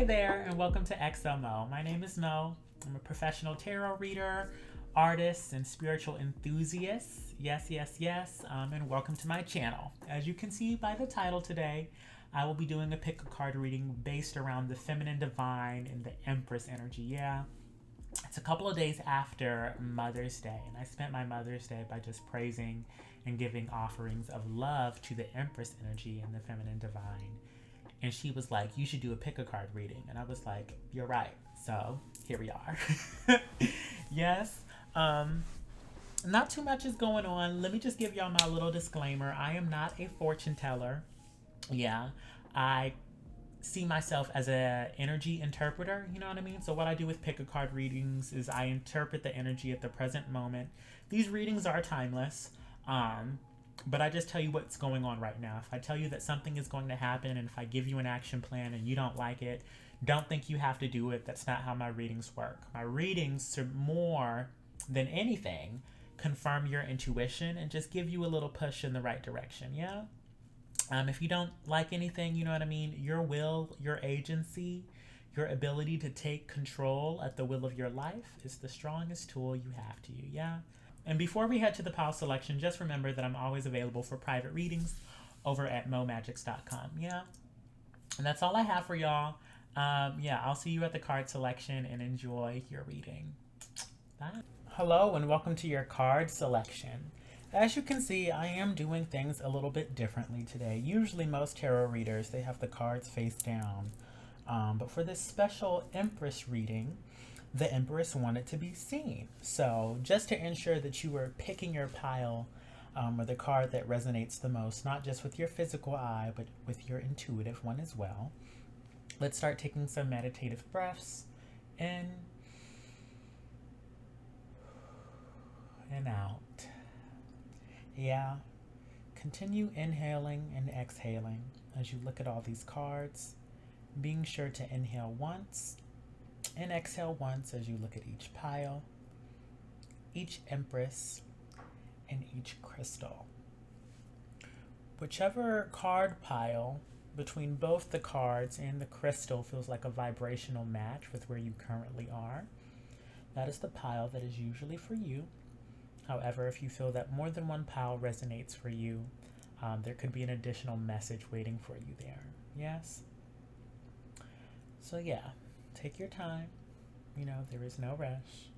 Hey there, and welcome to XOMO. My name is Mo. I'm a professional tarot reader, artist, and spiritual enthusiast. Yes, and welcome to my channel. As you can see by the title today, I will be doing a pick a card reading based around the feminine divine and the Empress energy. Yeah, it's a couple of days after Mother's Day, and I spent my Mother's Day by just praising and giving offerings of love to the Empress energy and the feminine divine. And she was like, you should do a pick a card reading. And I was like, you're right. So here we are. Yes. Not too much is going on. Let me just give y'all my little disclaimer. I am not a fortune teller. Yeah. I see myself as a energy interpreter, you know what I mean? So what I do with pick a card readings is I interpret the energy at the present moment. These readings are timeless. But I just tell you what's going on right now. If I tell you that something is going to happen, and if I give you an action plan and you don't like it, don't think you have to do it. That's not how my readings work. My readings, to more than anything, confirm your intuition and just give you a little push in the right direction. Yeah. If you don't like anything, you know what I mean? Your will, your agency, your ability to take control at the will of your life is the strongest tool you have to you. Yeah. And before we head to the pile selection, just remember that I'm always available for private readings over at momagics.com. Yeah. And that's all I have for y'all. Yeah, I'll see you at the card selection and enjoy your reading. Bye. Hello and welcome to your card selection. As you can see, I am doing things a little bit differently today. Usually most tarot readers, they have the cards face down. But for this special Empress reading, the Empress wanted to be seen. So just to ensure that you are picking your pile or the card that resonates the most, not just with your physical eye, but with your intuitive one as well, let's start taking some meditative breaths in and out. Yeah, continue inhaling and exhaling as you look at all these cards, being sure to inhale once and exhale once as you look at each pile, each Empress, and each crystal. Whichever card pile between both the cards and the crystal feels like a vibrational match with where you currently are, that is the pile that is usually for you. However, if you feel that more than one pile resonates for you, there could be an additional message waiting for you there. Yes? So yeah. Take your time. You know, there is no rush.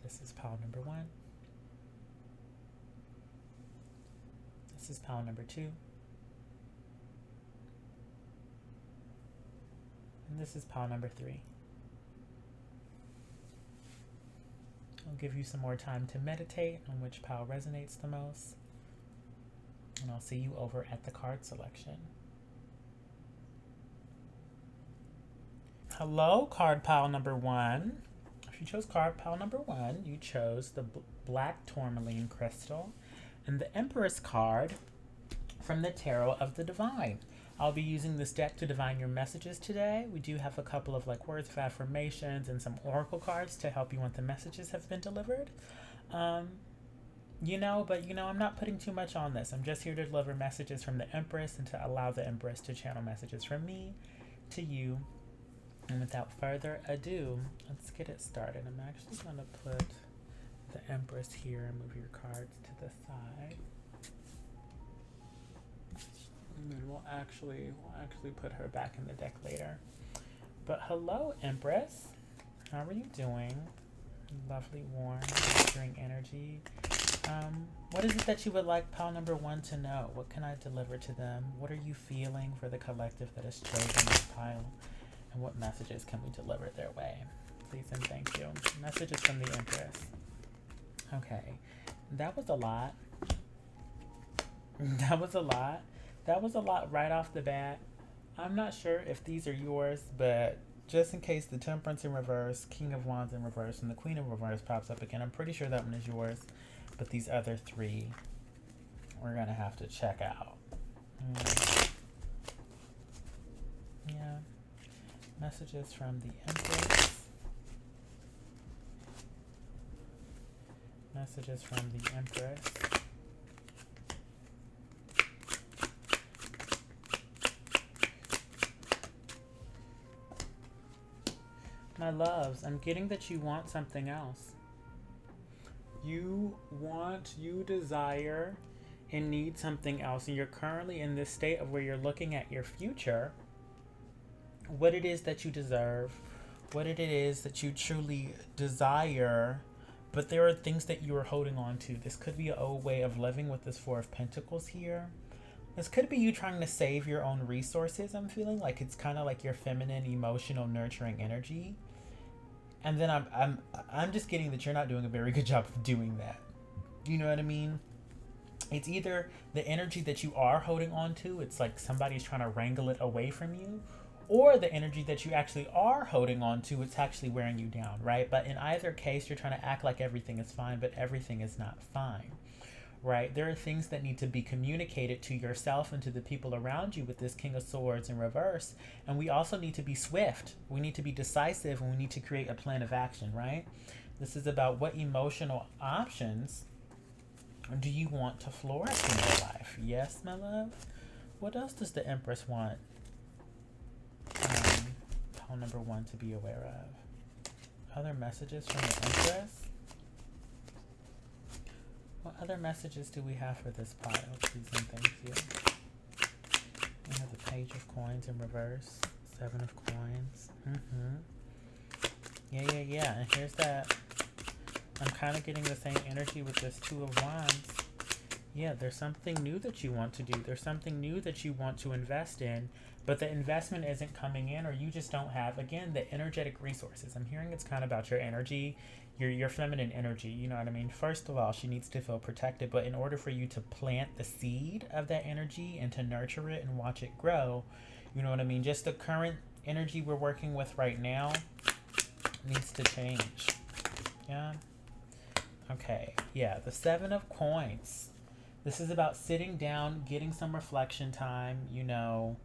This is pile number 1. This is pile number 2. And this is pile number 3. I'll give you some more time to meditate on which pile resonates the most. And I'll see you over at the card selection. Hello, card pile number 1. If you chose card pile number 1, you chose the black tourmaline crystal and the Empress card from the Tarot of the Divine. I'll be using this deck to divine your messages today. We do have a couple of words of affirmations and some oracle cards to help you once the messages have been delivered. I'm not putting too much on this. I'm just here to deliver messages from the Empress and to allow the Empress to channel messages from me to you. And without further ado, let's get it started. I'm actually going to put the Empress here and move your cards to the side. And then we'll actually put her back in the deck later. But hello, Empress. How are you doing? Lovely, warm, nurturing energy. What is it that you would like pile number 1 to know? What can I deliver to them? What are you feeling for the collective that has chosen this pile? And what messages can we deliver their way? Please and thank you. Messages from the Empress. Okay, that was a lot. That was a lot right off the bat. I'm not sure if these are yours, but just in case the Temperance in reverse, King of Wands in reverse, and the Queen in reverse pops up again, I'm pretty sure that one is yours. But these other 3, we're going to have to check out. Yeah. Messages from the Empress. Messages from the Empress. My loves, I'm getting that you want something else. You desire and need something else. And you're currently in this state of where you're looking at your future, what it is that you deserve, what it is that you truly desire. But there are things that you are holding on to. This could be an old way of living with this Four of Pentacles here. This could be you trying to save your own resources. I'm feeling like it's kind of like your feminine, emotional, nurturing energy. And then I'm just getting that you're not doing a very good job of doing that. You know what I mean? It's either the energy that you are holding on to, it's like somebody's trying to wrangle it away from you, or the energy that you actually are holding on to, it's actually wearing you down, right? But in either case, you're trying to act like everything is fine, but everything is not fine, right? There are things that need to be communicated to yourself and to the people around you with this King of Swords in reverse. And we also need to be swift. We need to be decisive, and we need to create a plan of action, right? This is about what emotional options do you want to flourish in your life? Yes, my love. What else does the Empress want? Pile number 1 to be aware of. Other messages from the Empress? What other messages do we have for this pile? Please and thank you. We have the Page of Coins in reverse. 7 of Coins. Yeah. And here's that. I'm kind of getting the same energy with this Two of Wands. Yeah, there's something new that you want to do. There's something new that you want to invest in, but the investment isn't coming in, or you just don't have, again, the energetic resources. I'm hearing it's kind of about your energy, your feminine energy. You know what I mean? First of all, she needs to feel protected, but in order for you to plant the seed of that energy and to nurture it and watch it grow, you know what I mean? Just the current energy we're working with right now needs to change. Yeah. Okay, yeah, the 7 of Coins. This is about sitting down, getting some reflection time, you know.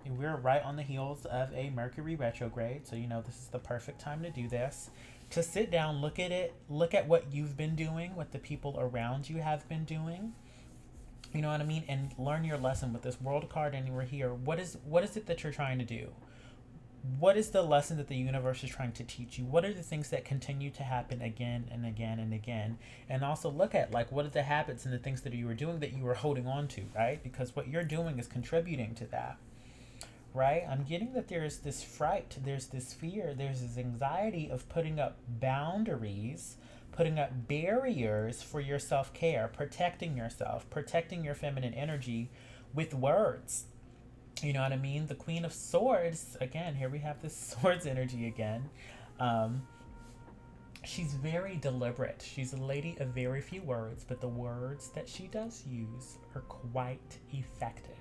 We're right on the heels of a Mercury retrograde, so, you know, this is the perfect time to do this. To sit down, look at it, look at what you've been doing, what the people around you have been doing. You know what I mean? And learn your lesson with this World card, and we're here. What is it that you're trying to do? What is the lesson that the universe is trying to teach you? What are the things that continue to happen again and again and again? And also look at, like, what are the habits and the things that you were doing that you were holding on to, right? Because what you're doing is contributing to that, right? I'm getting that there's this fright, there's this fear, there's this anxiety of putting up boundaries, putting up barriers for your self-care, protecting yourself, protecting your feminine energy with words. You know what I mean? The Queen of Swords, again, here we have this swords energy again. She's very deliberate. She's a lady of very few words, but the words that she does use are quite effective.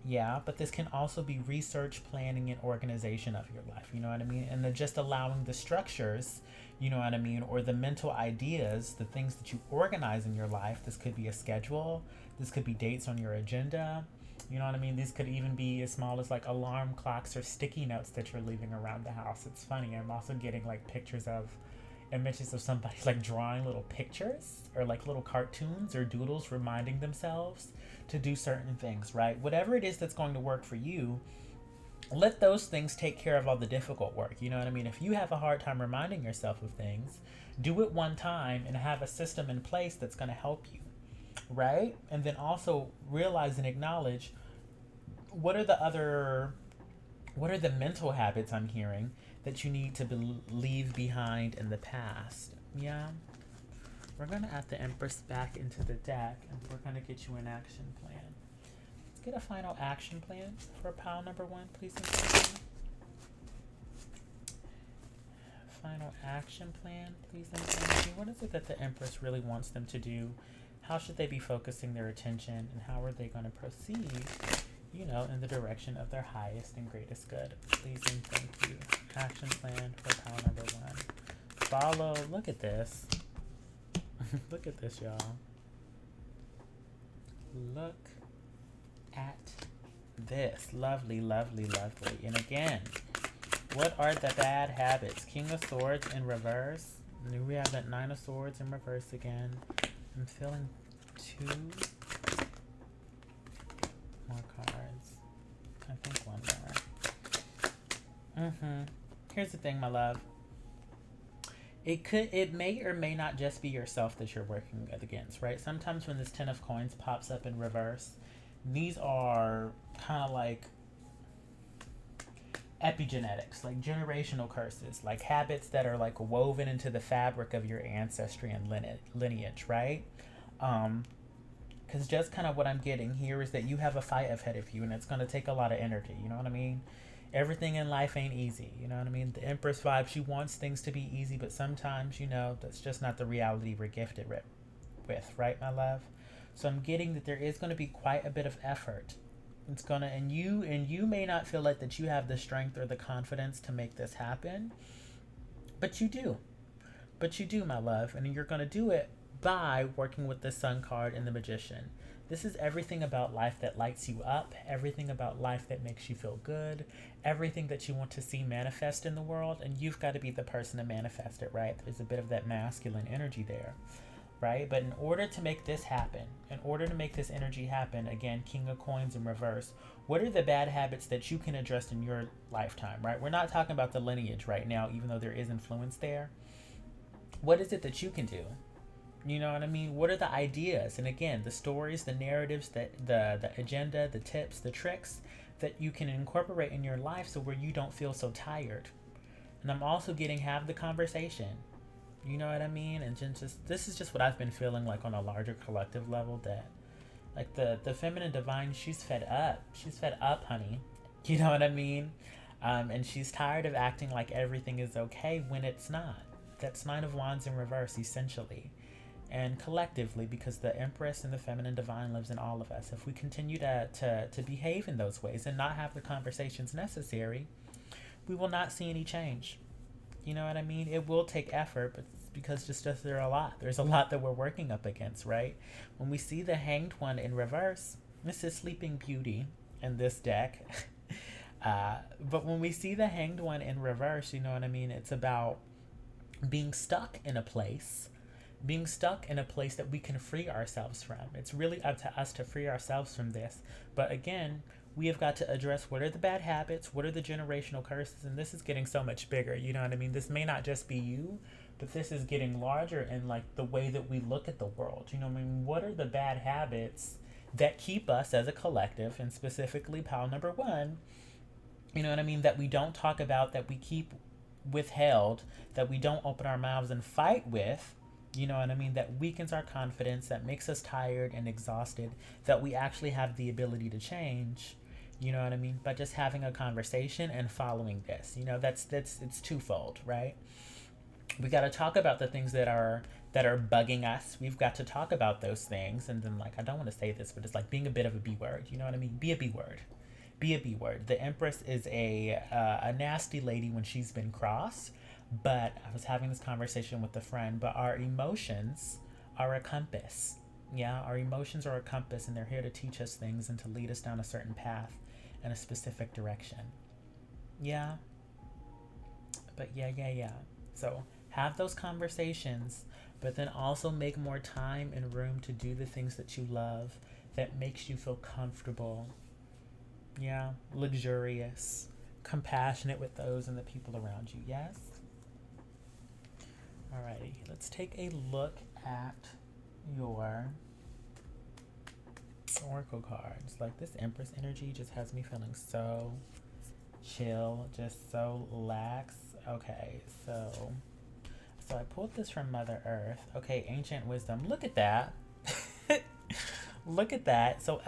Yeah, but this can also be research, planning, and organization of your life. You know what I mean? And just allowing the structures, you know what I mean, or the mental ideas, the things that you organize in your life. This could be a schedule. This could be dates on your agenda. You know what I mean? These could even be as small as like alarm clocks or sticky notes that you're leaving around the house. It's funny. I'm also getting like pictures of images of somebody like drawing little pictures or like little cartoons or doodles reminding themselves to do certain things, right? Whatever it is that's going to work for you, let those things take care of all the difficult work. You know what I mean? If you have a hard time reminding yourself of things, do it one time and have a system in place that's going to help you, right? And then also realize and acknowledge what are the mental habits I'm hearing that you need to leave behind in the past. Yeah. We're going to add the Empress back into the deck, and we're going to get you an action plan. Let's get a final action plan for pile number 1, please. Final action plan, please. What is it that the Empress really wants them to do? How should they be focusing their attention, and how are they going to proceed, you know, in the direction of their highest and greatest good? Please and thank you. Action plan for pile number 1. Follow. Look at this. Look at this, y'all. Look at this. Lovely, lovely, lovely. And again, what are the bad habits? King of Swords in reverse. And we have that 9 of Swords in reverse again. I'm feeling 2 more cards. I think 1 more. Here's the thing, my love. It may or may not just be yourself that you're working against, right? Sometimes when this 10 of coins pops up in reverse, these are kind of like epigenetics, like generational curses, like habits that are like woven into the fabric of your ancestry and lineage, right? Because just kind of what I'm getting here is that you have a fight ahead of you, and it's going to take a lot of energy. You know what I mean? Everything in life ain't easy. You know what I mean? The Empress vibe, she wants things to be easy, but sometimes, that's just not the reality we're gifted with, right, my love? So I'm getting that there is going to be quite a bit of effort. It's gonna, and you may not feel like that you have the strength or the confidence to make this happen, but you do. But you do, my love, and you're gonna do it by working with the Sun card and the Magician. This is everything about life that lights you up, everything about life that makes you feel good, everything that you want to see manifest in the world, and you've got to be the person to manifest it, right? There's a bit of that masculine energy there, right? But in order to make this happen, in order to make this energy happen, again, King of Coins in reverse, what are the bad habits that you can address in your lifetime, right? We're not talking about the lineage right now, even though there is influence there. What is it that you can do? You know what I mean? What are the ideas? And again, the stories, the narratives, the agenda, the tips, the tricks that you can incorporate in your life so where you don't feel so tired. And I'm also getting have the conversation. You know what I mean? And just this is just what I've been feeling like on a larger collective level, that like the feminine divine, she's fed up. She's fed up, honey. You know what I mean? And she's tired of acting like everything is okay when it's not. That's Nine of Wands in reverse, essentially. And collectively, because the Empress and the feminine divine lives in all of us, if we continue to behave in those ways and not have the conversations necessary, we will not see any change. You know what I mean? It will take effort, but it's because just there's a lot that we're working up against, right? When we see the Hanged One in reverse, this is Sleeping Beauty in this deck. But when we see the Hanged One in reverse, you know what I mean? It's about being stuck in a place that we can free ourselves from. It's really up to us to free ourselves from this. But again, we have got to address what are the bad habits, what are the generational curses, and this is getting so much bigger. You know what I mean? This may not just be you, but this is getting larger in like the way that we look at the world. You know what I mean? What are the bad habits that keep us as a collective, and specifically pile number one, you know what I mean, that we don't talk about, that we keep withheld, that we don't open our mouths and fight with, you know what I mean, that weakens our confidence, that makes us tired and exhausted, that we actually have the ability to change, you know what I mean, by just having a conversation and following this. That's it's twofold, right? We got to talk about the things that are bugging us. We've got to talk about those things, and then, like, I don't want to say this, but it's like being a bit of a B word. You know what I mean? Be a B word. Be a B word. The Empress is a nasty lady when she's been cross. But I was having this conversation with a friend. But our emotions are a compass. Yeah, our emotions are a compass, and they're here to teach us things and to lead us down a certain path in a specific direction. Yeah. But yeah. So have those conversations, but then also make more time and room to do the things that you love, that makes you feel comfortable. Yeah, luxurious, compassionate with those and the people around you. Yes? Alrighty, let's take a look at your oracle cards. Like, this Empress energy just has me feeling so chill, just so lax. Okay, so I pulled this from Mother Earth. Okay, Ancient Wisdom. Look at that. Look at that. So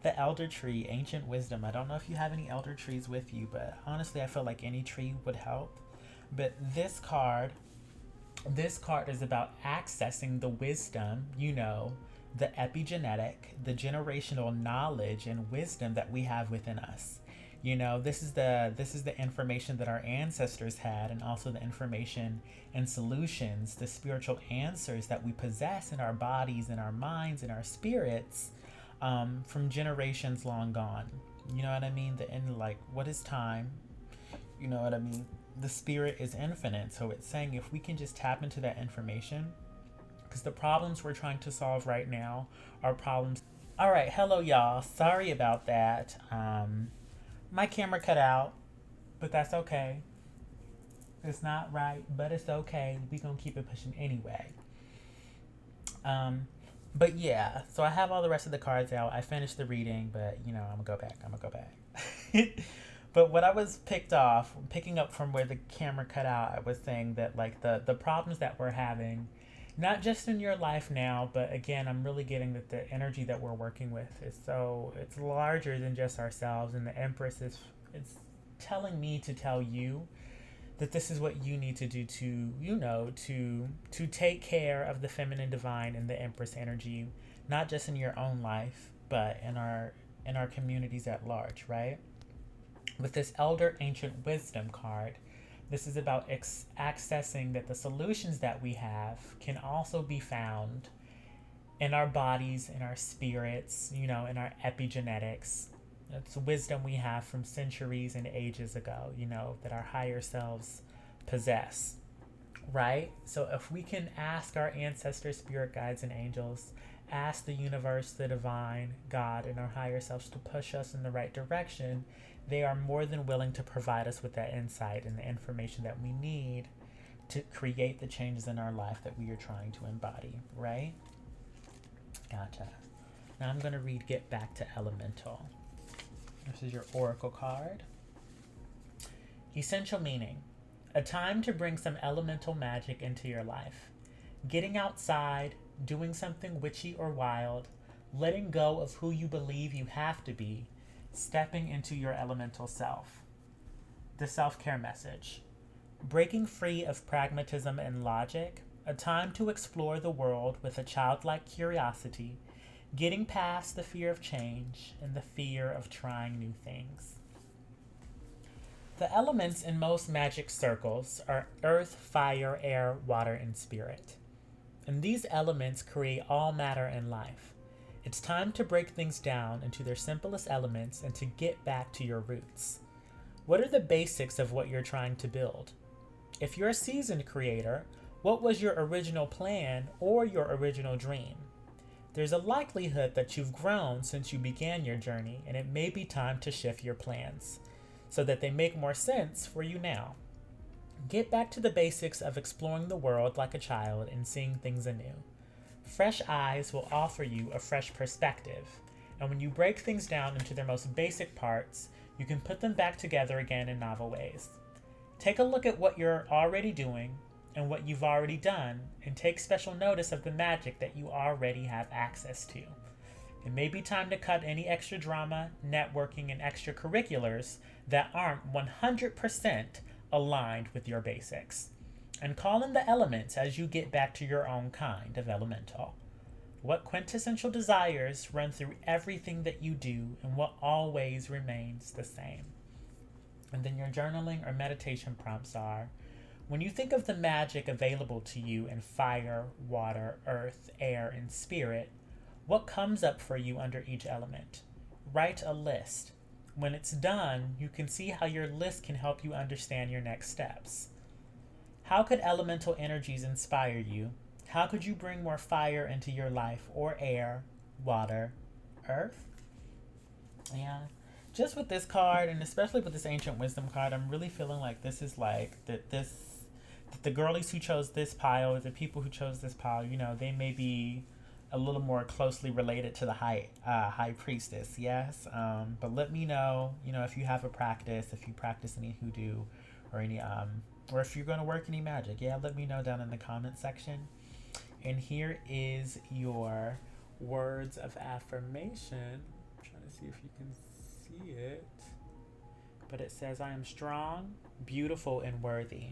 the elder tree, Ancient Wisdom. I don't know if you have any elder trees with you, but honestly, I feel like any tree would help. But this card is about accessing the wisdom, the epigenetic, the generational knowledge and wisdom that we have within us. This is the information that our ancestors had, and also the information and solutions, the spiritual answers that we possess in our bodies, in our minds, in our spirits, from generations long gone. You know what I mean? What is time? You know what I mean? The spirit is infinite, so it's saying if we can just tap into that information, because the problems we're trying to solve right now are problems. All right, hello y'all. Sorry about that. My camera cut out, but that's okay. It's not right, but it's okay. We gonna keep it pushing anyway. Um, but yeah, so I have all the rest of the cards out. I finished the reading, but you know, I'm gonna go back. I'm gonna go back. But what I was picking up from where the camera cut out, I was saying that like the problems that we're having, not just in your life now, but again, I'm really getting that the energy that we're working with is so it's larger than just ourselves, and the Empress is it's telling me to tell you that this is what you need to do to to take care of the feminine divine and the Empress energy, not just in your own life but in our communities at large, right? With this elder ancient wisdom card, this is about accessing that the solutions that we have can also be found in our bodies, in our spirits, in our epigenetics. It's wisdom we have from centuries and ages ago, that our higher selves possess, right? So if we can ask our ancestors, spirit guides, and angels, ask the universe, the divine, God, and our higher selves to push us in the right direction, they are more than willing to provide us with that insight and the information that we need to create the changes in our life that we are trying to embody, right? Gotcha. Now I'm going to read Get Back to Elemental. This is your oracle card. Essential meaning: a time to bring some elemental magic into your life. Getting outside, doing something witchy or wild, letting go of who you believe you have to be, stepping into your elemental self. The self-care message: breaking free of pragmatism and logic, a time to explore the world with a childlike curiosity, getting past the fear of change and the fear of trying new things. The elements in most magic circles are earth, fire, air, water, and spirit. And these elements create all matter in life. It's time to break things down into their simplest elements and to get back to your roots. What are the basics of what you're trying to build? If you're a seasoned creator, what was your original plan or your original dream? There's a likelihood that you've grown since you began your journey, and it may be time to shift your plans so that they make more sense for you now. Get back to the basics of exploring the world like a child and seeing things anew. Fresh eyes will offer you a fresh perspective, and when you break things down into their most basic parts, you can put them back together again in novel ways. Take a look at what you're already doing and what you've already done, and take special notice of the magic that you already have access to. It may be time to cut any extra drama, networking, and extracurriculars that aren't 100% aligned with your basics. And call in the elements as you get back to your own kind of elemental. What quintessential desires run through everything that you do, and what always remains the same. And then your journaling or meditation prompts are: when you think of the magic available to you in fire, water, earth, air, and spirit, what comes up for you under each element? Write a list. When it's done, you can see how your list can help you understand your next steps. How could elemental energies inspire you? How could you bring more fire into your life, or air, water, earth? Yeah. Just with this card, and especially with this ancient wisdom card, I'm really feeling like this is like that the girlies who chose this pile, the people who chose this pile, they may be a little more closely related to the high priestess, yes. But let me know, if you have a practice, if you practice any hoodoo, or any or if you're going to work any magic. Yeah, let me know down in the comment section. And here is your words of affirmation. I'm trying to see if you can see it. But it says, I am strong, beautiful, and worthy.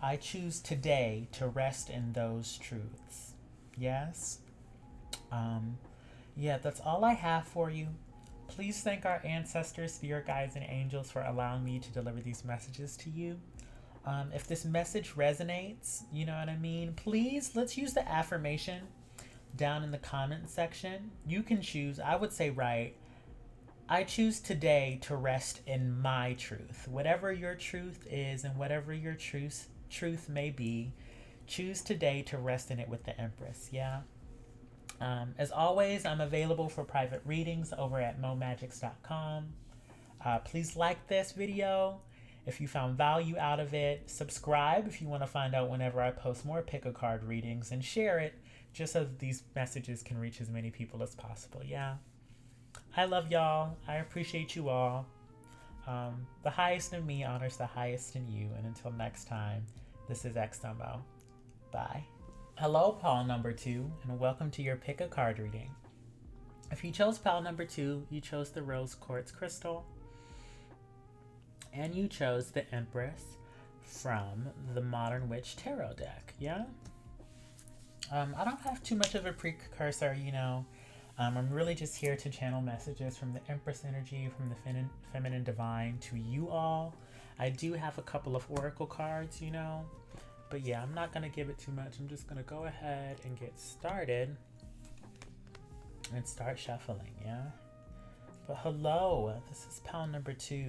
I choose today to rest in those truths. Yes? Yeah, that's all I have for you. Please thank our ancestors, spirit guides, and angels for allowing me to deliver these messages to you. If this message resonates, you know what I mean, please, let's use the affirmation down in the comment section. You can choose, I would say, right, I choose today to rest in my truth. Whatever your truth is and whatever your truth may be, choose today to rest in it with the Empress, yeah? As always, I'm available for private readings over at momagics.com. Please like this video If you found value out of it, subscribe if you want to find out whenever I post more pick a card readings, and share it just so that these messages can reach as many people as possible. Yeah. I love y'all. I appreciate you all. The highest in me honors the highest in you. And until next time, this is XMO. Bye. Hello, pal number 2, and welcome to your pick a card reading. If you chose pal number 2, you chose the rose quartz crystal. And you chose the Empress from the Modern Witch Tarot deck. Yeah? I don't have too much of a precursor, you know. I'm really just here to channel messages from the Empress energy, from the feminine divine to you all. I do have a couple of oracle cards, you know. But yeah, I'm not going to give it too much. I'm just going to go ahead and get started and start shuffling, yeah? But hello, this is pal number 2.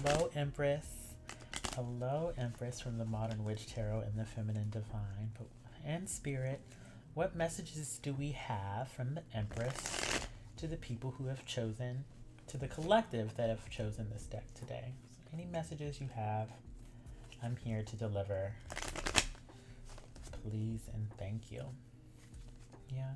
Hello, Empress. Hello, Empress from the Modern Witch Tarot and the Feminine Divine and Spirit. What messages do we have from the Empress to the people who have chosen, to the collective that have chosen this deck today? So any messages you have, I'm here to deliver. Please and thank you. Yeah.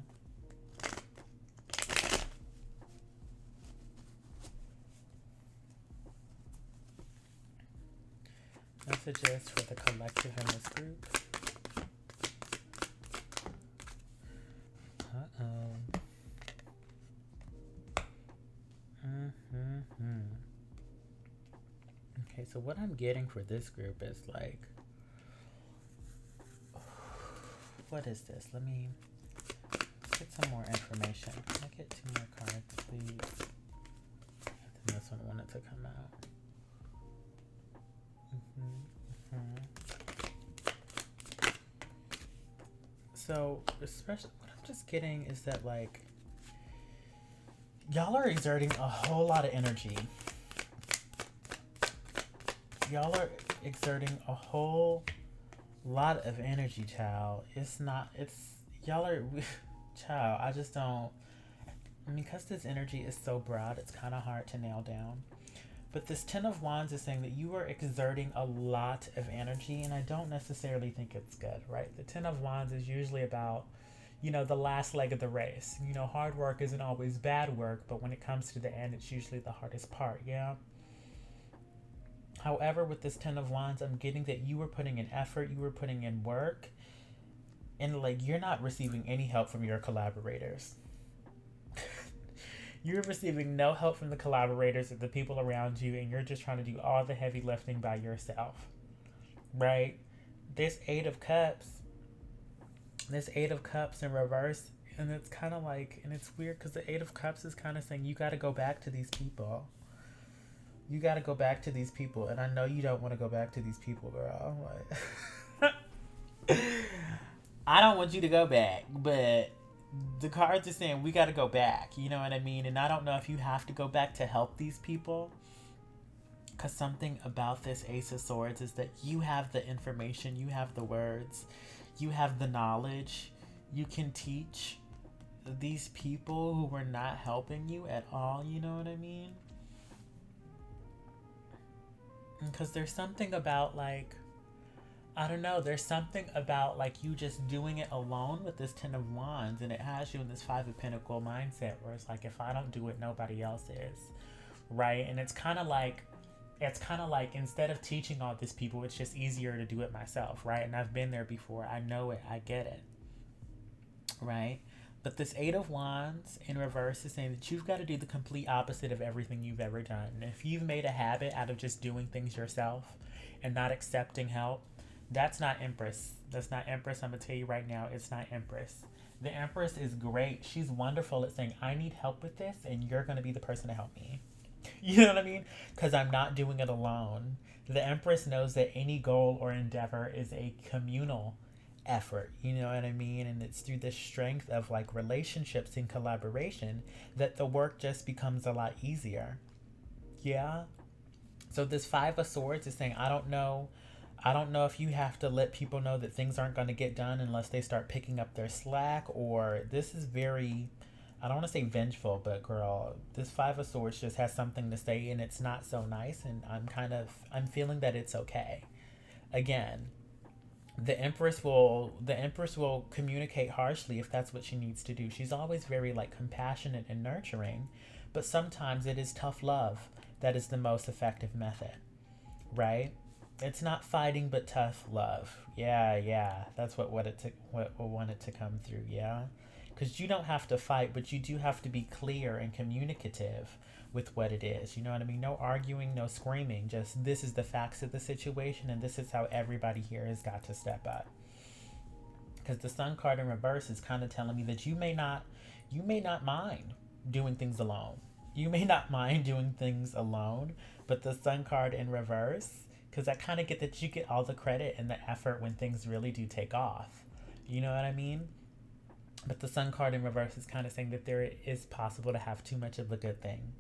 Messages for the collective in this group. Okay, so what I'm getting for this group is like, what is this? Let me get some more information. Can I get 2 more cards, please? And then this one wanted to come out. So, especially what I'm just getting is that, like, y'all are exerting a whole lot of energy. Y'all are exerting a whole lot of energy, child. Y'all are, child, I just don't, because this energy is so broad, it's kind of hard to nail down. But this 10 of Wands is saying that you are exerting a lot of energy, and I don't necessarily think it's good, right? The 10 of Wands is usually about, you know, the last leg of the race. You know, hard work isn't always bad work, but when it comes to the end, it's usually the hardest part, yeah? However, with this 10 of Wands, I'm getting that you were putting in effort, you were putting in work, and, like, you're not receiving any help from your collaborators. You're receiving no help from the collaborators or the people around you, and you're just trying to do all the heavy lifting by yourself, right? This 8 of Cups in reverse, and it's kind of like, and it's weird because the 8 of Cups is kind of saying you got to go back to these people. You got to go back to these people, and I know you don't want to go back to these people, girl. Like, I don't want you to go back, but the cards are saying we got to go back, you know what I mean? And I don't know if you have to go back to help these people, because something about this Ace of Swords is that you have the information, you have the words, you have the knowledge. You can teach these people who were not helping you at all, you know what I mean? Because there's something about, like, I don't know, there's something about, like, you just doing it alone with this 10 of Wands, and it has you in this 5 of Pentacles mindset where it's like, if I don't do it, nobody else is, right? And it's kind of like instead of teaching all these people, it's just easier to do it myself, right? And I've been there before. I know it. I get it, right? But this 8 of Wands in reverse is saying that you've got to do the complete opposite of everything you've ever done. And if you've made a habit out of just doing things yourself and not accepting help, that's not Empress. That's not Empress. I'm going to tell you right now, it's not Empress. The Empress is great. She's wonderful at saying, I need help with this, and you're going to be the person to help me. You know what I mean? Because I'm not doing it alone. The Empress knows that any goal or endeavor is a communal effort. You know what I mean? And it's through the strength of, like, relationships and collaboration that the work just becomes a lot easier. Yeah? So this 5 of Swords is saying, I don't know if you have to let people know that things aren't going to get done unless they start picking up their slack, or this is very I don't want to say vengeful, but girl, this Five of Swords just has something to say and it's not so nice. And I'm feeling that it's okay. Again, the Empress will communicate harshly if that's what she needs to do. She's always very like compassionate and nurturing, but sometimes it is tough love that is the most effective method, right? It's not fighting but tough love. Yeah, yeah. That's what we want it to come through, yeah? Cuz you don't have to fight, but you do have to be clear and communicative with what it is. You know what I mean? No arguing, no screaming. Just this is the facts of the situation and this is how everybody here has got to step up. Cuz the Sun card in reverse is kind of telling me that you may not mind doing things alone. You may not mind doing things alone, but the Sun card in reverse, because I kind of get that you get all the credit and the effort when things really do take off. You know what I mean? But the Sun card in reverse is kind of saying that there is possible to have too much of a good thing.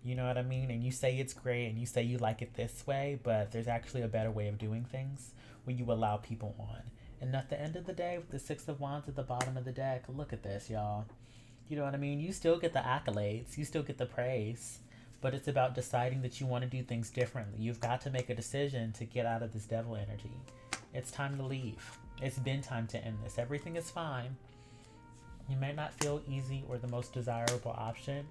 You know what I mean? And you say it's great and you say you like it this way, but there's actually a better way of doing things when you allow people on. And at the end of the day, with the Six of Wands at the bottom of the deck, look at this, y'all. You know what I mean? You still get the accolades, you still get the praise, but it's about deciding that you want to do things differently. You've got to make a decision to get out of this devil energy. It's time to leave. It's been time to end this. Everything is fine. You may not feel easy or the most desirable option,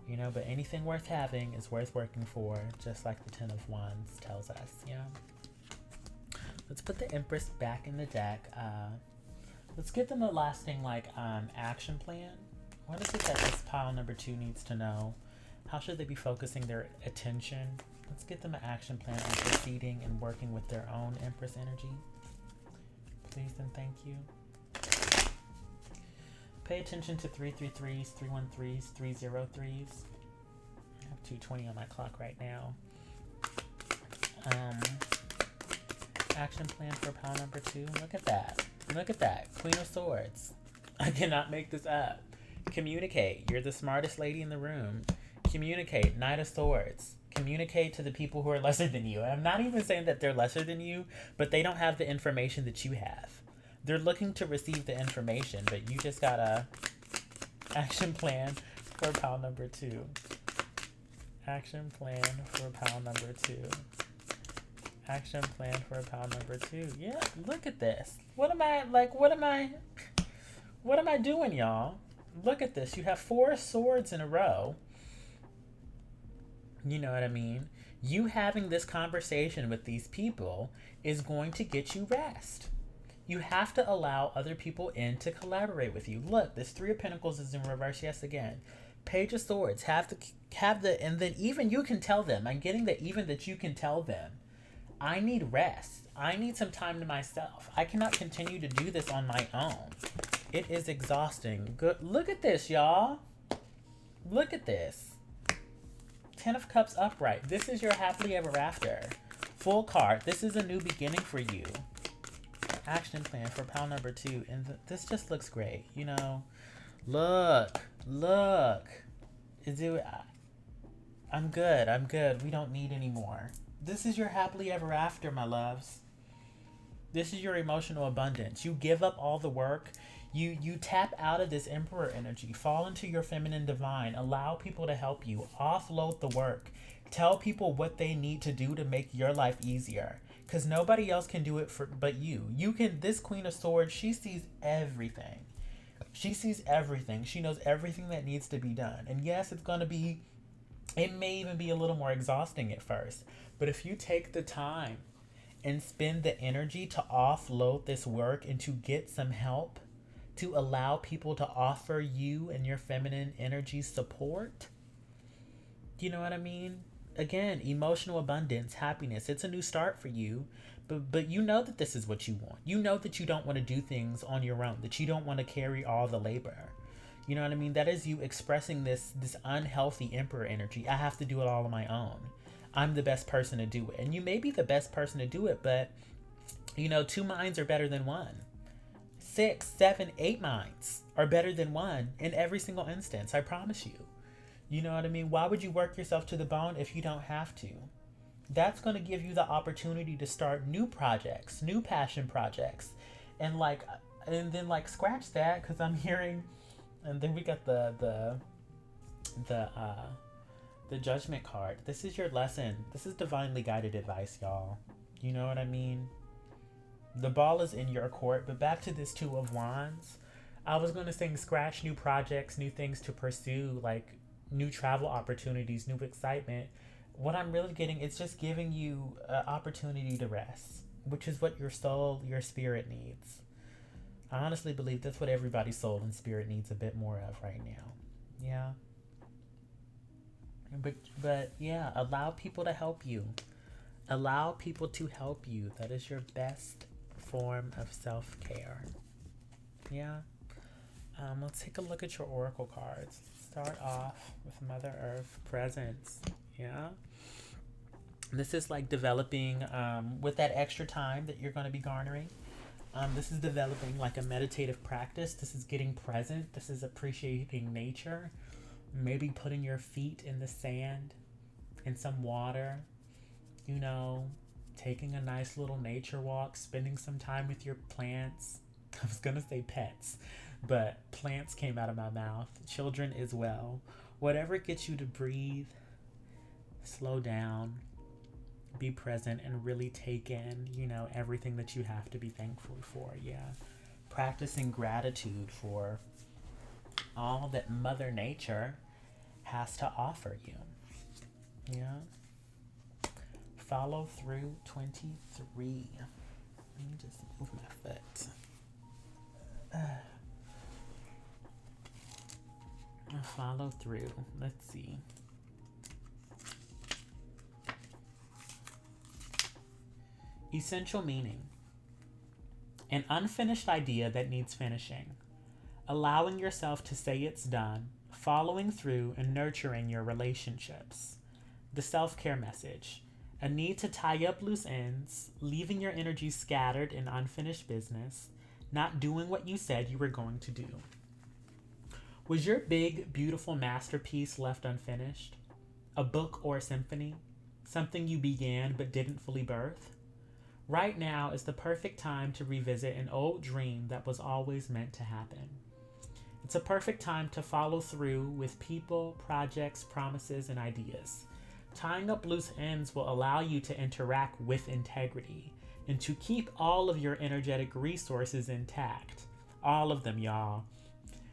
you know, but anything worth having is worth working for, just like the Ten of Wands tells us, you know. Let's put the Empress back in the deck. Let's give them a lasting, action plan. What is it that this pile number 2 needs to know? How should they be focusing their attention? Let's get them an action plan on proceeding and working with their own Empress energy. Please and thank you. Pay attention to 333s, 313s, 303s. I have 220 on my clock right now. Action plan for pile number 2. Look at that. Look at that. Queen of Swords. I cannot make this up. Communicate. You're the smartest lady in the room. Communicate. Knight of Swords. Communicate to the people who are lesser than you. I'm not even saying that they're lesser than you, but they don't have the information that you have. They're looking to receive the information, but you just got a action plan for pile number 2. Action plan for pile number 2. Action plan for pile number 2. Yeah, look at this. What am I doing, y'all? Look at this. You have 4 swords in a row. You know what I mean? You having this conversation with these people is going to get you rest. You have to allow other people in to collaborate with you. Look, this 3 of Pentacles is in reverse. Yes, again. Page of Swords. Have the, and then even you can tell them. I'm getting that even that you can tell them. I need rest. I need some time to myself. I cannot continue to do this on my own. It is exhausting. Good. Look at this, y'all. Look at this. 10 of Cups upright. This is your happily ever after. Full card. This is a new beginning for you. Action plan for pile number 2. And this just looks great. You know, look. I'm good. We don't need any more. This is your happily ever after, my loves. This is your emotional abundance. You give up all the work. You tap out of this Emperor energy. Fall into your feminine divine. Allow people to help you. Offload the work. Tell people what they need to do to make your life easier. Because nobody else can do it but you. You can. This Queen of Swords, she sees everything. She sees everything. She knows everything that needs to be done. And yes, it may even be a little more exhausting at first. But if you take the time and spend the energy to offload this work and to get some help, to allow people to offer you and your feminine energy support, you know what I mean? Again, emotional abundance, happiness. It's a new start for you, but you know that this is what you want. You know that you don't want to do things on your own, that you don't want to carry all the labor. You know what I mean? That is you expressing this unhealthy Emperor energy. I have to do it all on my own. I'm the best person to do it. And you may be the best person to do it, but, you know, 2 minds are better than 1. 6, 7, 8 minds are better than 1 in every single instance. I promise you. You know what I mean? Why would you work yourself to the bone if you don't have to? That's going to give you the opportunity to start new projects, new passion projects. And then scratch that, because I'm hearing And then we got the uh the judgment card. This is your lesson. This is divinely guided advice, y'all. You know what I mean? The ball is in your court, but back to this Two of Wands. I was going to say scratch new projects, new things to pursue, like new travel opportunities, new excitement. What I'm really getting, it's just giving you an opportunity to rest, which is what your soul, your spirit needs. I honestly believe that's what everybody's soul and spirit needs a bit more of right now. Yeah. But yeah, allow people to help you. Allow people to help you. That is your best form of self-care. Yeah. Let's take a look at your oracle cards. Start off with Mother Earth presence. Yeah. This is like developing with that extra time that you're going to be garnering. This is developing like a meditative practice. This is getting present. This is appreciating nature. Maybe putting your feet in the sand, in some water. You know, taking a nice little nature walk, spending some time with your plants. I was going to say pets, but plants came out of my mouth. Children as well. Whatever gets you to breathe, slow down, be present, and really take in, you know, everything that you have to be thankful for. Yeah. Practicing gratitude for all that Mother Nature has to offer you. Yeah. Follow through 23. Let me just move my foot. Follow through. Let's see. Essential meaning. An unfinished idea that needs finishing. Allowing yourself to say it's done. Following through and nurturing your relationships. The self-care message. A need to tie up loose ends. Leaving your energy scattered in unfinished business. Not doing what you said you were going to do. Was your big, beautiful masterpiece left unfinished? A book or a symphony? Something you began but didn't fully birth? Right now is the perfect time to revisit an old dream that was always meant to happen. It's a perfect time to follow through with people, projects, promises, and ideas. Tying up loose ends will allow you to interact with integrity and to keep all of your energetic resources intact. All of them, y'all.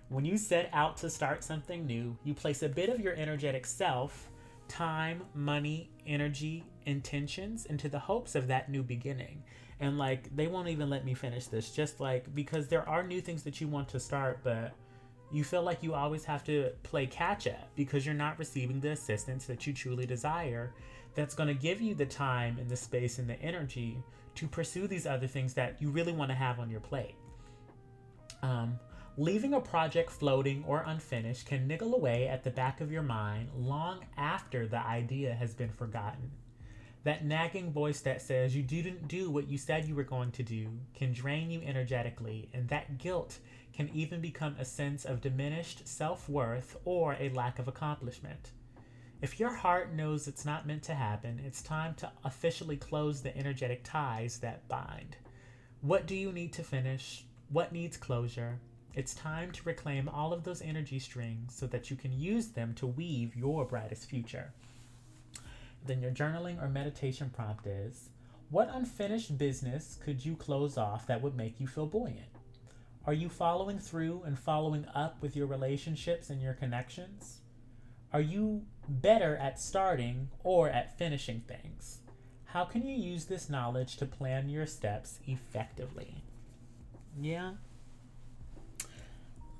When you set out to start something new, you place a bit of your energetic self, time, money, energy, intentions into the hopes of that new beginning. And like, they won't even let me finish this, just like, because there are new things that you want to start, but you feel like you always have to play catch up because you're not receiving the assistance that you truly desire. That's going to give you the time and the space and the energy to pursue these other things that you really want to have on your plate. Leaving a project floating or unfinished can niggle away at the back of your mind long after the idea has been forgotten. That nagging voice that says you didn't do what you said you were going to do can drain you energetically, and that guilt can even become a sense of diminished self-worth or a lack of accomplishment. If your heart knows it's not meant to happen, it's time to officially close the energetic ties that bind. What do you need to finish? What needs closure? It's time to reclaim all of those energy strings so that you can use them to weave your brightest future. Then your journaling or meditation prompt is, what unfinished business could you close off that would make you feel buoyant? Are you following through and following up with your relationships and your connections? Are you better at starting or at finishing things? How can you use this knowledge to plan your steps effectively? Yeah.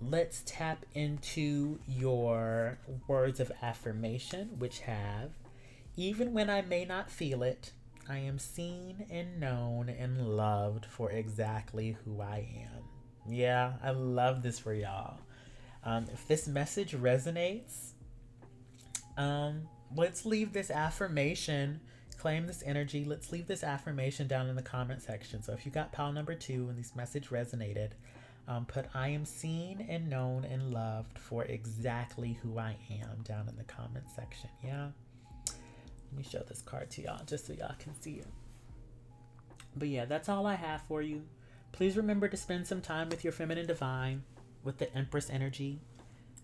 Let's tap into your words of affirmation, which have, even when I may not feel it, I am seen and known and loved for exactly who I am. Yeah, I love this for y'all. If this message resonates, let's leave this affirmation, claim this energy. Let's leave this affirmation down in the comment section. So if you got pile number 2 and this message resonated, put I am seen and known and loved for exactly who I am down in the comment section. Yeah. Let me show this card to y'all just so y'all can see it. But yeah, that's all I have for you. Please remember to spend some time with your feminine divine, with the Empress energy.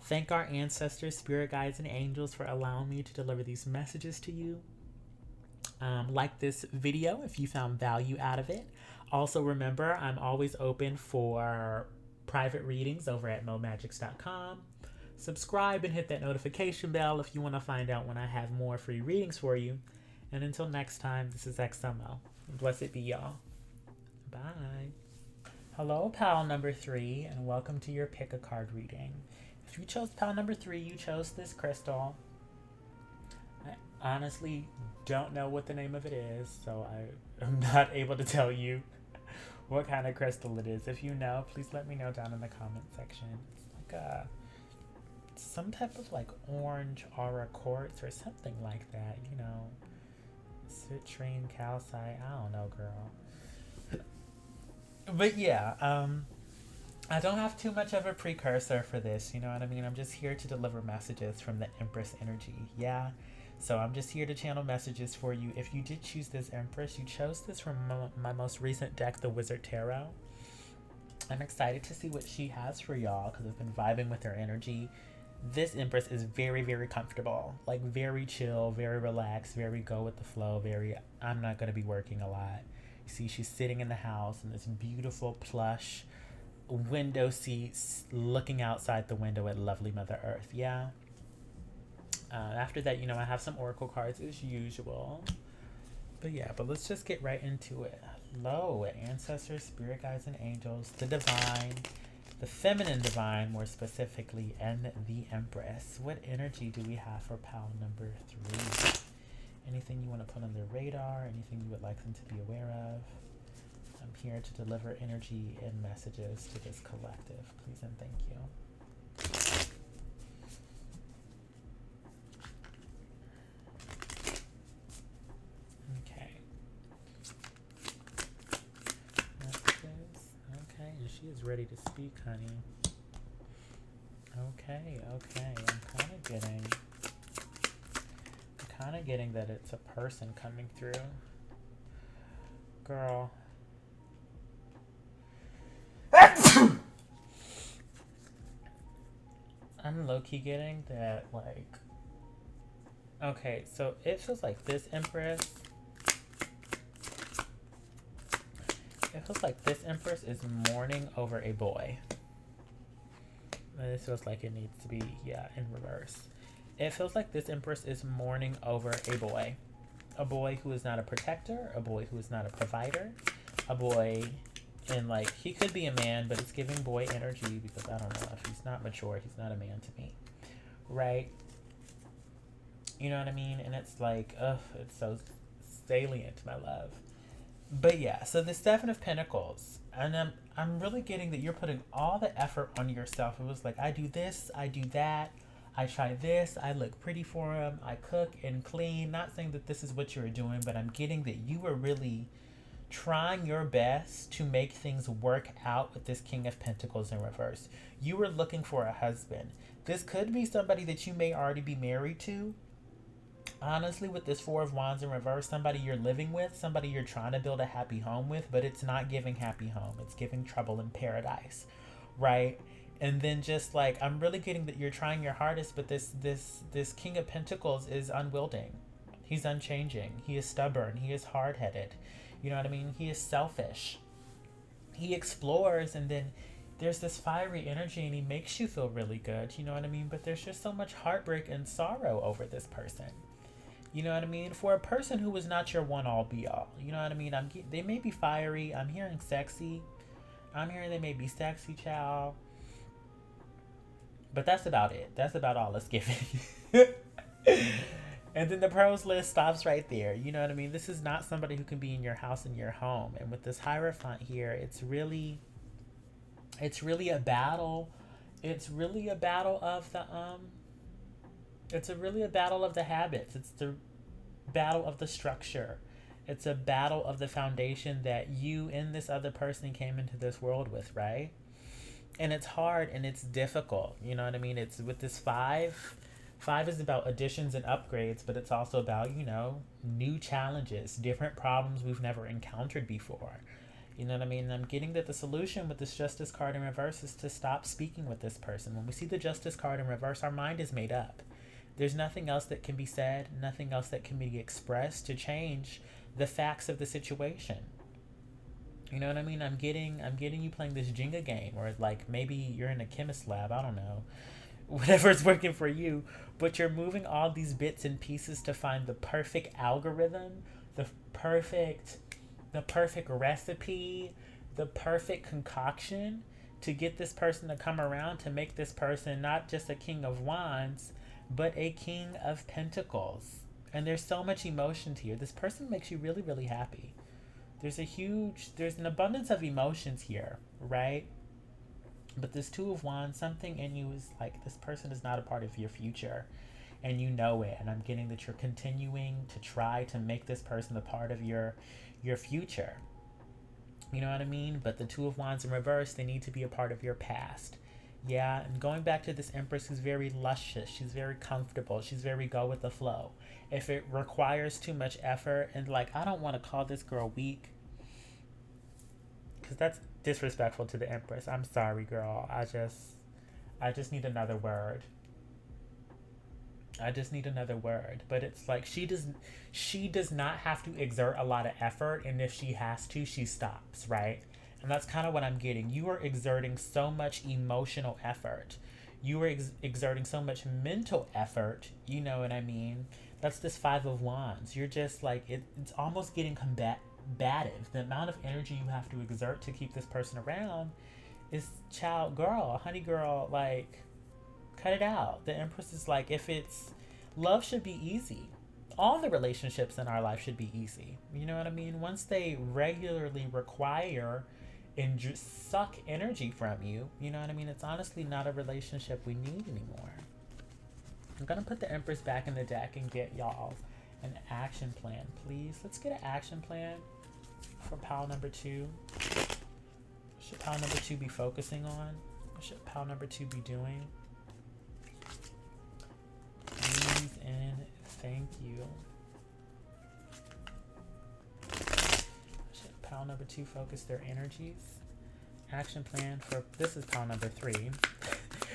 Thank our ancestors, spirit guides, and angels for allowing me to deliver these messages to you. Like this video if you found value out of it. Also, remember, I'm always open for private readings over at momagics.com. Subscribe and hit that notification bell if you want to find out when I have more free readings for you. And until next time, this is XMO. Blessed be y'all. Bye. Hello, pal number 3, and welcome to your pick a card reading. If you chose pal number 3, you chose this crystal. I honestly don't know what the name of it is, so I am not able to tell you what kind of crystal it is. If you know, please let me know down in the comment section. It's like some type of like orange aura quartz or something like that, you know. Citrine, calcite, I don't know, girl. But yeah, I don't have too much of a precursor for this, you know what I mean? I'm just here to deliver messages from the Empress energy, yeah? So I'm just here to channel messages for you. If you did choose this Empress, you chose this from my most recent deck, the Wizard Tarot. I'm excited to see what she has for y'all because I've been vibing with her energy. This Empress is very, very comfortable, like very chill, very relaxed, very go with the flow, very, I'm not going to be working a lot. You see, she's sitting in the house in this beautiful plush window seats looking outside the window at lovely Mother Earth, yeah? After that, you know, I have some oracle cards as usual. But yeah, but let's just get right into it. Hello, ancestors, spirit guides, and angels, the divine, the feminine divine more specifically, and the Empress. What energy do we have for pal number 3? Anything you want to put on their radar? Anything you would like them to be aware of? I'm here to deliver energy and messages to this collective. Please and thank you. Okay. Messages. Okay, and she is ready to speak, honey. Okay, okay. I'm kind of getting that it's a person coming through. Girl. I'm low-key getting that, like, okay, so it feels like this Empress, is mourning over a boy. This feels like it needs to be, yeah, in reverse. It feels like this Empress is mourning over a boy. A boy who is not a protector, a boy who is not a provider, a boy, and like, he could be a man, but it's giving boy energy because I don't know, if he's not mature, he's not a man to me, right? You know what I mean? And it's like, ugh, it's so salient, my love. But yeah, so the 7 of Pentacles, and I'm really getting that you're putting all the effort on yourself. It was like, I do this, I do that, I try this, I look pretty for him, I cook and clean. Not saying that this is what you were doing, but I'm getting that you were really trying your best to make things work out with this King of Pentacles in reverse. You were looking for a husband. This could be somebody that you may already be married to. Honestly, with this 4 of Wands in reverse, somebody you're living with, somebody you're trying to build a happy home with, but it's not giving happy home. It's giving trouble in paradise, right? And then just like, I'm really getting that you're trying your hardest, but this King of Pentacles is unwilling. He's unchanging. He is stubborn. He is hard-headed. You know what I mean? He is selfish. He explores, and then there's this fiery energy, and he makes you feel really good. You know what I mean? But there's just so much heartbreak and sorrow over this person. You know what I mean? For a person who is not your one-all be-all. You know what I mean? They may be fiery. I'm hearing sexy. I'm hearing they may be sexy, child. But that's about it. That's about all it's giving. And then the pros list stops right there. You know what I mean? This is not somebody who can be in your house and your home. And with this Hierophant here, it's really a battle. It's really a battle of the habits. It's the battle of the structure. It's a battle of the foundation that you and this other person came into this world with, right? And it's hard and it's difficult. You know what I mean? It's with this 5. 5 is about additions and upgrades, but it's also about, you know, new challenges, different problems we've never encountered before. You know what I mean? And I'm getting that the solution with this Justice card in reverse is to stop speaking with this person. When we see the Justice card in reverse, our mind is made up. There's nothing else that can be said, nothing else that can be expressed to change the facts of the situation. You know what I mean? I'm getting you playing this Jenga game, or like maybe you're in a chemist lab, I don't know. Whatever's working for you, but you're moving all these bits and pieces to find the perfect algorithm, the perfect the perfect recipe, the perfect concoction to get this person to come around, to make this person not just a king of wands, but a king of pentacles. And there's so much emotion here. This person makes you really, really happy. There's an abundance of emotions here, right? But this Two of Wands, something in you is like, this person is not a part of your future. And you know it. And I'm getting that you're continuing to try to make this person a part of your future. You know what I mean? But the Two of Wands in reverse, they need to be a part of your past. Yeah, and going back to this Empress who's very luscious, she's very comfortable, she's very go with the flow. If it requires too much effort, and like, I don't want to call this girl weak, because that's disrespectful to the Empress. I'm sorry, girl. I just need another word. I just need another word. But it's like she does not have to exert a lot of effort, and if she has to, she stops, right? And that's kind of what I'm getting. You are exerting so much emotional effort. You are exerting so much mental effort. You know what I mean? That's this Five of Wands. You're just like, it's almost getting combative. The amount of energy you have to exert to keep this person around is, child, girl, honey girl, like, cut it out. The Empress is like, love should be easy. All the relationships in our life should be easy. You know what I mean? Once they regularly require and just suck energy from you, you know what I mean? It's honestly not a relationship we need anymore. I'm gonna put the Empress back in the deck and get y'all an action plan, please. Let's get an action plan for pile number 2. What should pile number 2 be focusing on? What should pile number 2 be doing? Please and thank you. Should pile number 2 focus their energies? Action plan for, this is pile number 3.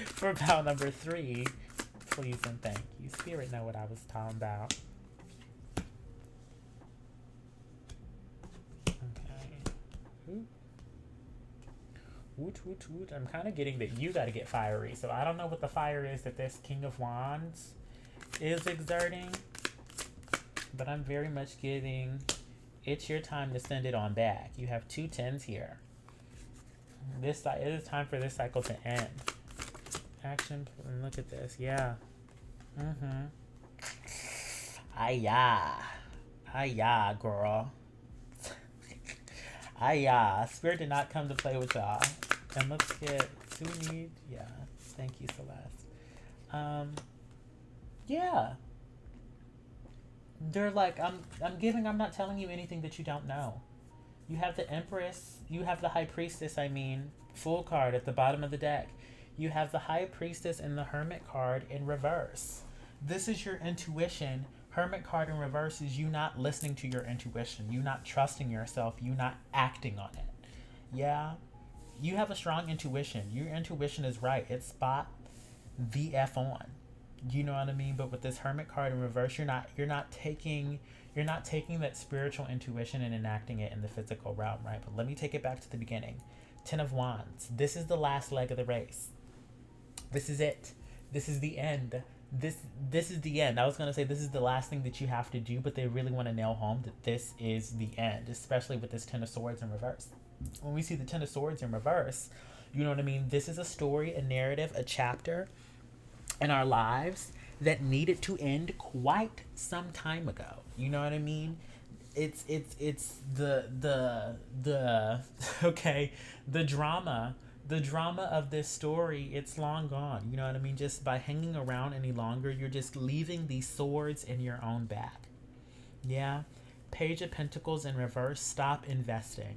For pile number 3, please and thank you. Spirit know what I was talking about. Okay. Woot, woot, woot. I'm kind of getting that you got to get fiery. So I don't know what the fire is that this King of Wands is exerting, but I'm very much getting it's your time to send it on back. You have 2 10s here. It is time for this cycle to end. Action, look at this. Yeah. Ayah, girl. Ayah. Spirit did not come to play with y'all. And let's get, do we need, yeah. Thank you, Celeste. Yeah. They're like, I'm not telling you anything that you don't know. You have the Empress, you have the High Priestess, full card at the bottom of the deck. You have the High Priestess and the Hermit card in reverse. This is your intuition. Hermit card in reverse is you not listening to your intuition. You not trusting yourself. You not acting on it. Yeah. You have a strong intuition. Your intuition is right. It's spot the F on. You know what I mean? But with this Hermit card in reverse, you're not taking that spiritual intuition and enacting it in the physical realm, right? But let me take it back to the beginning. 10 of Wands. This is the last leg of the race. This is it. This is the end. This is the end. I was going to say this is the last thing that you have to do, but they really want to nail home that this is the end, especially with this 10 of Swords in reverse. When we see the 10 of Swords in reverse, you know what I mean? This is a story, a narrative, a chapter in our lives that needed to end quite some time ago. You know what I mean? It's the okay, the drama of this story, it's long gone. You know what I mean? Just by hanging around any longer, you're just leaving these swords in your own back. Yeah. Page of Pentacles in reverse. Stop investing.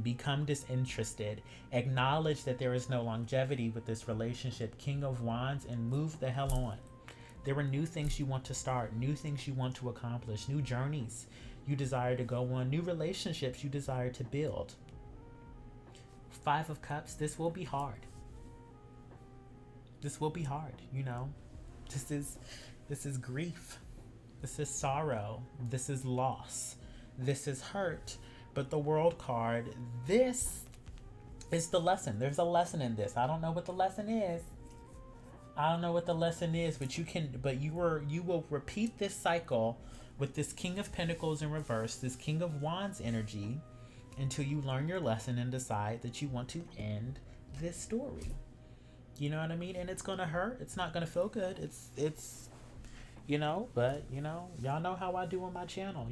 Become disinterested. Acknowledge that there is no longevity with this relationship. King of Wands, and move the hell on. There are new things you want to start, new things you want to accomplish, new journeys you desire to go on, new relationships you desire to build. Five of Cups, this will be hard. This will be hard, you know. This is grief. This is sorrow. This is loss. This is hurt. But the World card, this is the lesson. There's a lesson in this. I don't know what the lesson is. But you will repeat this cycle with this King of Pentacles in reverse, this King of Wands energy, until you learn your lesson and decide that you want to end this story. You know what I mean? And it's gonna hurt. It's not gonna feel good. It's but y'all know how I do on my channel,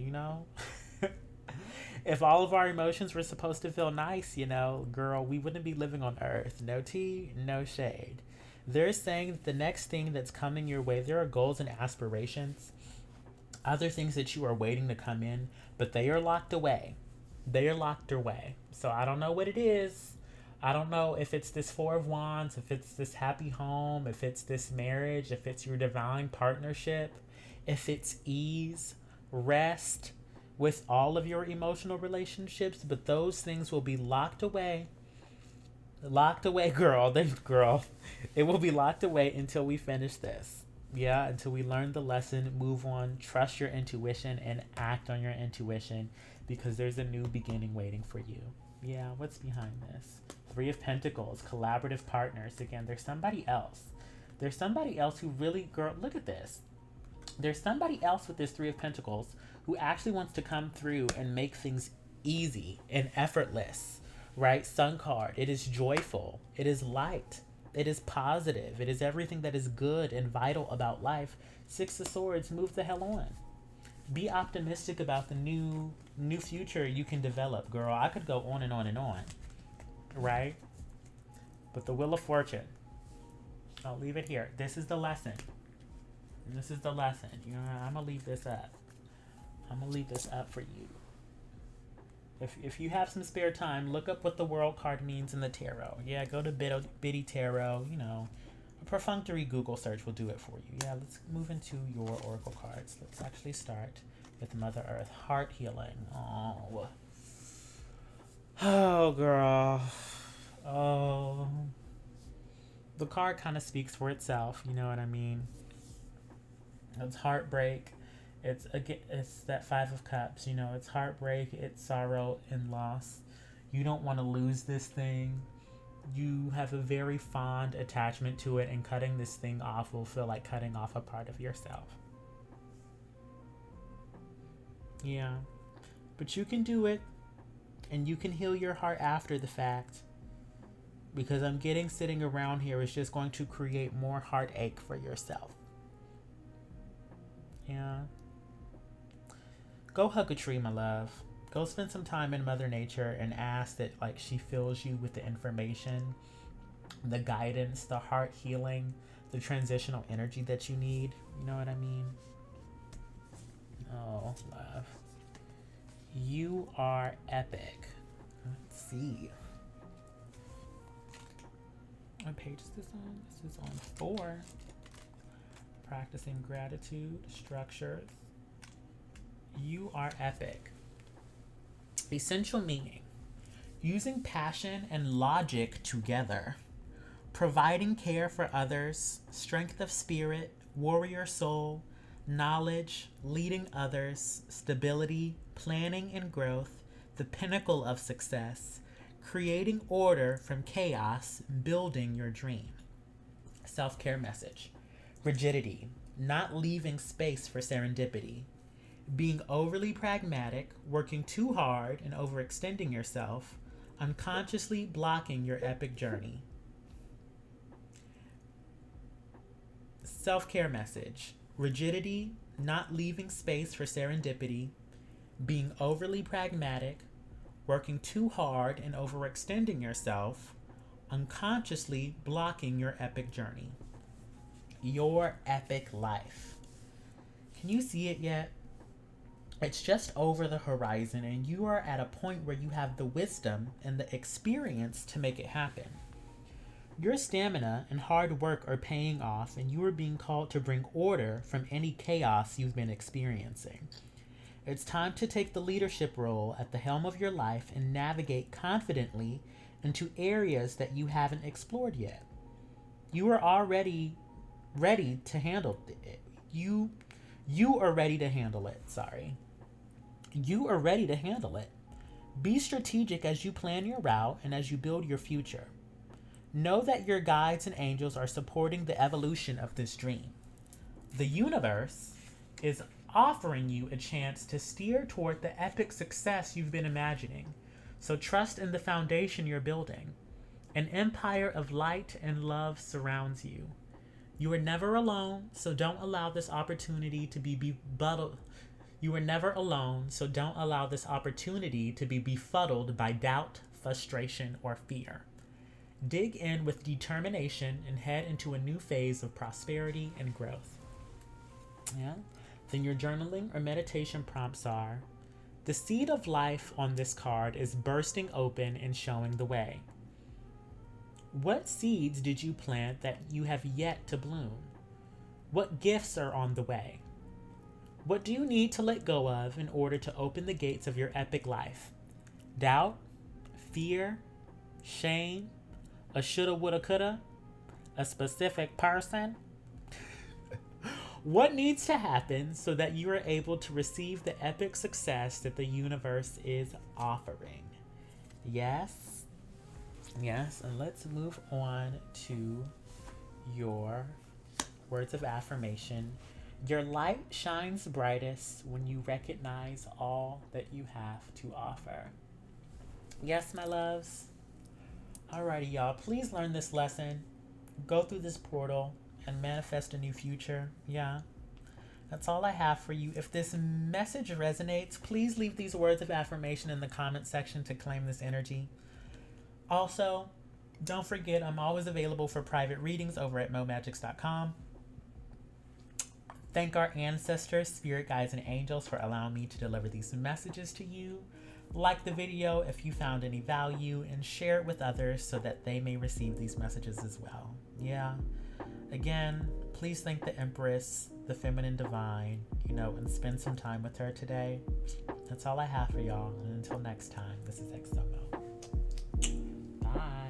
If all of our emotions were supposed to feel nice, girl, we wouldn't be living on Earth. No tea, no shade. They're saying that the next thing that's coming your way, there are goals and aspirations, other things that you are waiting to come in, but they are locked away. So I don't know what it is. I don't know if it's this Four of Wands, if it's this happy home, if it's this marriage, if it's your divine partnership, if it's ease, rest with all of your emotional relationships, but those things will be locked away. Girl. It will be locked away until we finish this. Yeah, until we learn the lesson, move on, trust your intuition, and act on your intuition, because there's a new beginning waiting for you. Yeah, what's behind this? Three of Pentacles, collaborative partners. Again, there's somebody else. There's somebody else who really, girl, look at this. There's somebody else with this Three of Pentacles who actually wants to come through and make things easy and effortless, right? Sun card. It is joyful. It is light. It is positive. It is everything that is good and vital about life. Six of Swords, move the hell on. Be optimistic about the new future you can develop, girl. I could go on and on and on, right? But the Wheel of Fortune, I'll leave it here. This is the lesson. I'm gonna leave this up. For you. If you have some spare time, look up what the World card means in the tarot. Yeah, go to Biddy Tarot. A perfunctory Google search will do it for you. Yeah, let's move into your oracle cards. Let's actually start with Mother Earth. Heart healing. Oh, girl. Oh. The card kind of speaks for itself. You know what I mean? It's heartbreak. It's that Five of Cups. It's heartbreak. It's sorrow and loss. You don't want to lose this thing. You have a very fond attachment to it, and cutting this thing off will feel like cutting off a part of yourself. Yeah. But you can do it, and you can heal your heart after the fact. Because I'm getting sitting around here is just going to create more heartache for yourself. Yeah. Go hug a tree, my love. Go spend some time in Mother Nature and ask that she fills you with the information, the guidance, the heart healing, the transitional energy that you need. You know what I mean? Oh, love. You are epic. Let's see. What page is this on? This is on 4. Practicing gratitude, structures. You are epic. Essential meaning: using passion and logic together, providing care for others, strength of spirit, warrior soul, knowledge, leading others, stability, planning and growth, the pinnacle of success, creating order from chaos, building your dream. Self-care message: rigidity, not leaving space for serendipity, being overly pragmatic, working too hard and overextending yourself, unconsciously blocking your epic journey. Self-care message: rigidity, not leaving space for serendipity, being overly pragmatic, working too hard and overextending yourself, unconsciously blocking your epic journey. Your epic life. Can you see it yet? It's just over the horizon, and you are at a point where you have the wisdom and the experience to make it happen. Your stamina and hard work are paying off, and you are being called to bring order from any chaos you've been experiencing. It's time to take the leadership role at the helm of your life and navigate confidently into areas that you haven't explored yet. You are already ready to handle it. You are ready to handle it. Sorry. You are ready to handle it. Be strategic as you plan your route and as you build your future. Know that your guides and angels are supporting the evolution of this dream. The universe is offering you a chance to steer toward the epic success you've been imagining. So trust in the foundation you're building. An empire of light and love surrounds you. You are never alone, so don't allow this opportunity to be befuddled. You are never alone, so don't allow this opportunity to be befuddled by doubt, frustration, or fear. Dig in with determination and head into a new phase of prosperity and growth. Yeah? Then your journaling or meditation prompts are: the seed of life on this card is bursting open and showing the way. What seeds did you plant that you have yet to bloom? What gifts are on the way? What do you need to let go of in order to open the gates of your epic life? Doubt? Fear? Shame? A shoulda, woulda, coulda? A specific person? What needs to happen so that you are able to receive the epic success that the universe is offering? Yes? Yes, and let's move on to your words of affirmation. Your light shines brightest when you recognize all that you have to offer. Yes, my loves? Alrighty, y'all. Please learn this lesson. Go through this portal and manifest a new future. Yeah. That's all I have for you. If this message resonates, please leave these words of affirmation in the comment section to claim this energy. Also, don't forget, I'm always available for private readings over at momagics.com. Thank our ancestors, spirit guides, and angels for allowing me to deliver these messages to you. Like the video if you found any value, and share it with others so that they may receive these messages as well. Yeah. Again, please thank the Empress, the feminine divine, and spend some time with her today. That's all I have for y'all. And until next time, this is XOMO. Bye.